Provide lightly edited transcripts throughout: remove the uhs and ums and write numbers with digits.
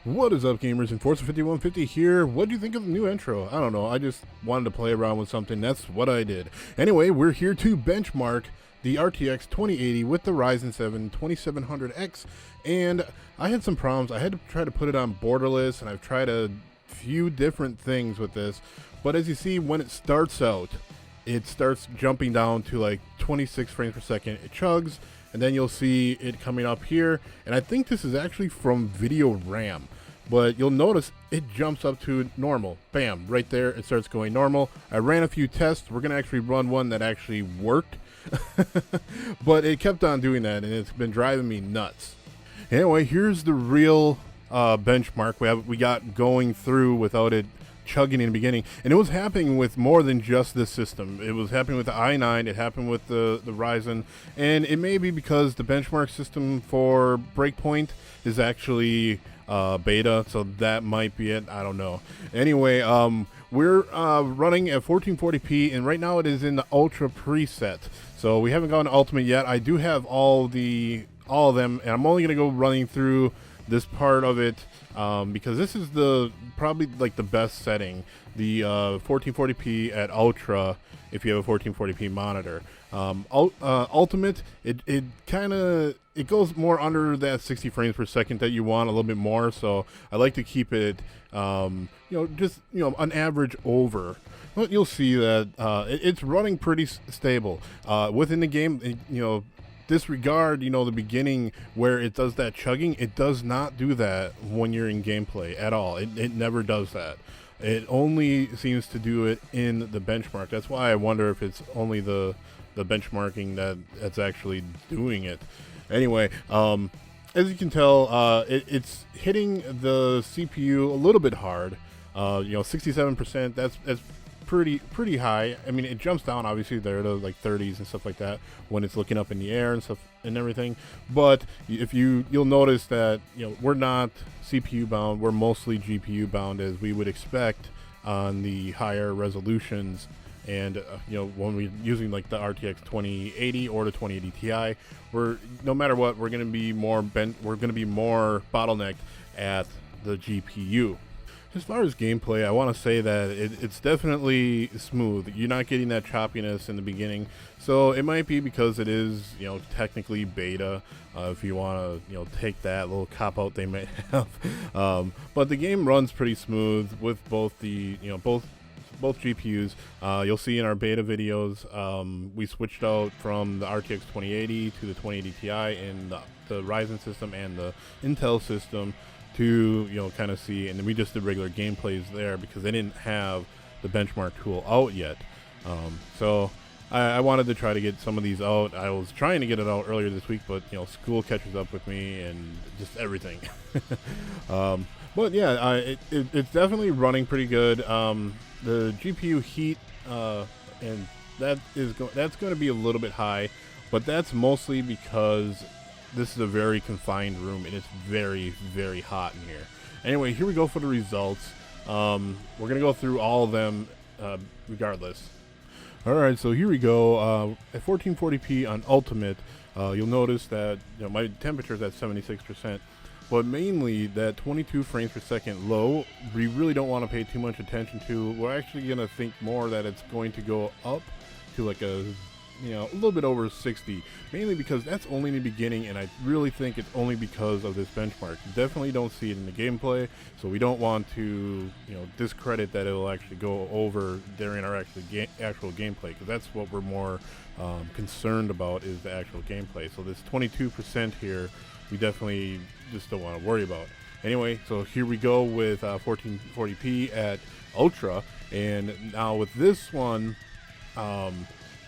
What is up, gamers? Enforcer 5150 here. What do you think of the new intro? I don't know. I just wanted to play around with something. That's what I did. Anyway, we're here to benchmark the RTX 2080 with the Ryzen 7 2700X, and I had some problems. I had to try to put it on borderless, and I've tried a few different things with this. But as you see, when it starts out, it starts jumping down to like 26 frames per second. It chugs, and then you'll see it coming up here. And I think this is actually from video RAM. But you'll notice it jumps up to normal. Bam, right there, it starts going normal. I ran a few tests. We're gonna actually run one that actually worked. But it kept on doing that, and it's been driving me nuts. Anyway, here's the real benchmark we got going through without it chugging in the beginning. And it was happening with more than just this system. It was happening with the i9, it happened with the Ryzen, and it may be because the benchmark system for Breakpoint is actually beta, so that might be it. I don't know. Anyway, we're running at 1440p, and right now it is in the ultra preset, so we haven't gone to ultimate yet. I do have all of them, and I'm only gonna go running through this part of it because this is probably like the best setting, the 1440p at ultra if you have a 1440p monitor. Ultimate, it goes more under that 60 frames per second that you want, a little bit more, so I like to keep it just on average over. But you'll see that it's running pretty stable within the game. Disregard the beginning where it does that chugging. It does not do that when you're in gameplay at all. It never does that. It only seems to do it in the benchmark. That's why I wonder if it's only the benchmarking that's actually doing it. Anyway, as you can tell, it's hitting the CPU a little bit hard. 67%. That's pretty high. I mean, it jumps down obviously there to like 30s and stuff like that when it's looking up in the air and stuff and everything. But if you'll notice that we're not CPU bound, we're mostly GPU bound, as we would expect on the higher resolutions. And when we're using like the RTX 2080 or the 2080 Ti, no matter what, we're going to be more bottlenecked at the GPU. As far as gameplay, I want to say that it's definitely smooth. You're not getting that choppiness in the beginning, so it might be because it is technically beta. If you want to take that little cop out they may have, but the game runs pretty smooth with both the both GPUs. You'll see in our beta videos, we switched out from the RTX 2080 to the 2080 Ti in the Ryzen system and the Intel system to kind of see, and then we just did regular gameplays there because they didn't have the benchmark tool out yet. So I wanted to try to get some of these out. I was trying to get it out earlier this week, but school catches up with me and just everything. But yeah, it's definitely running pretty good. The GPU heat and that's going to be a little bit high, but that's mostly because this is a very confined room and it's very, very hot in here. Anyway, here we go for the results. We're gonna go through all of them regardless. Alright, so here we go. At 1440p on ultimate, you'll notice that my temperature is at 76%, but mainly that 22 frames per second low, we really don't want to pay too much attention to. We're actually gonna think more that it's going to go up to like a little bit over 60, mainly because that's only in the beginning, and I really think it's only because of this benchmark. You definitely don't see it in the gameplay, so we don't want to discredit that it'll actually go over during our actual gameplay, because that's what we're more concerned about, is the actual gameplay. So this 22% here, we definitely just don't want to worry about. Anyway, so here we go with 1440p at ultra, and now with this one,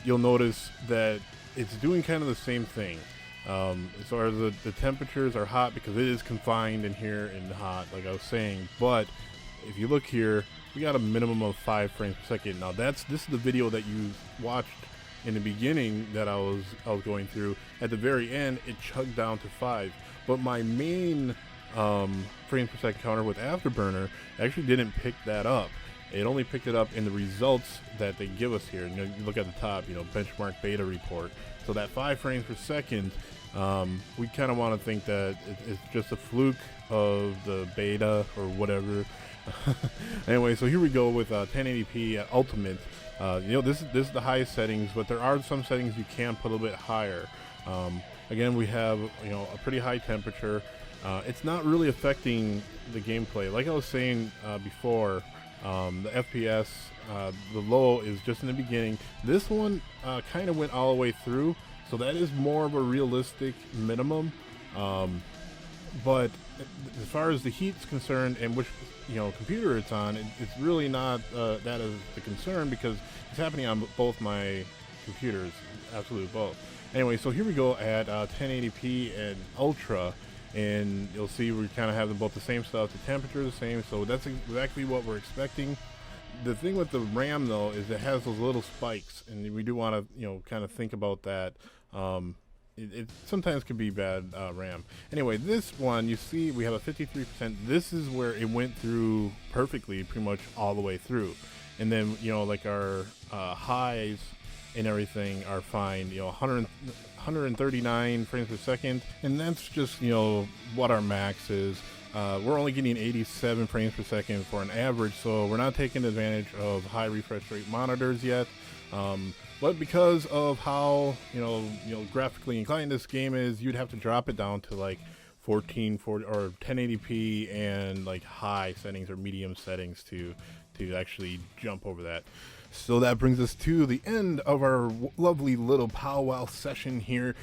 you'll notice that it's doing kind of the same thing. As far as the temperatures are hot because it is confined in here and hot, like I was saying. But if you look here, we got a minimum of 5 frames per second. Now this is the video that you watched in the beginning that I was going through. At the very end, it chugged down to 5. But my main frames per second counter with Afterburner actually didn't pick that up. It only picked it up in the results that they give us here. You look at the top, benchmark beta report. So that 5 frames per second, we kind of want to think that it's just a fluke of the beta or whatever. Anyway, so here we go with 1080p at ultimate. This is the highest settings, but there are some settings you can put a little bit higher. Again, we have a pretty high temperature. It's not really affecting the gameplay. Like I was saying before, the FPS, the low is just in the beginning. This one kind of went all the way through, so that is more of a realistic minimum. But as far as the heat's concerned and which computer it's on, it's really not that as the concern, because it's happening on both my computers, absolutely both. Anyway, so here we go at 1080p and ultra, and you'll see we kind of have both the same stuff. The temperature is the same, so that's exactly what we're expecting. The thing with the RAM though is it has those little spikes, and we do want to kind of think about that. It sometimes can be bad RAM. Anyway, this one, you see we have a 53%. This is where it went through perfectly, pretty much all the way through. And then like our highs and everything are fine. 139 frames per second, and that's just what our max is. We're only getting 87 frames per second for an average, so we're not taking advantage of high refresh rate monitors yet. But because of how graphically inclined this game is, you'd have to drop it down to like 1440 or 1080p and like high settings or medium settings to actually jump over that. So that brings us to the end of our lovely little powwow session here.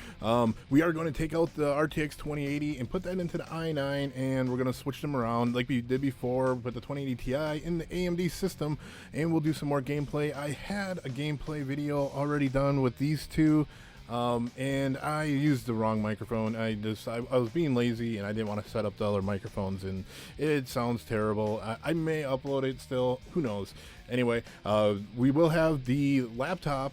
We are going to take out the RTX 2080 and put that into the i9, and we're going to switch them around like we did before with the 2080 Ti in the AMD system, and we'll do some more gameplay. I had a gameplay video already done with these two, and I used the wrong microphone. I was being lazy, and I didn't want to set up the other microphones, and it sounds terrible. I may upload it still, who knows. Anyway, we will have the laptop.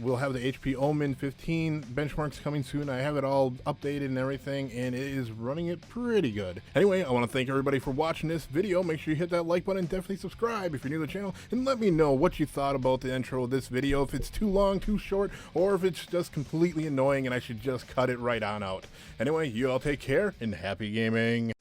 We'll have the HP-OMEN 15 benchmarks coming soon. I have it all updated and everything, and it is running it pretty good. Anyway, I want to thank everybody for watching this video. Make sure you hit that like button, definitely subscribe if you're new to the channel, and let me know what you thought about the intro of this video, if it's too long, too short, or if it's just completely annoying and I should just cut it right on out. Anyway, you all take care and happy gaming.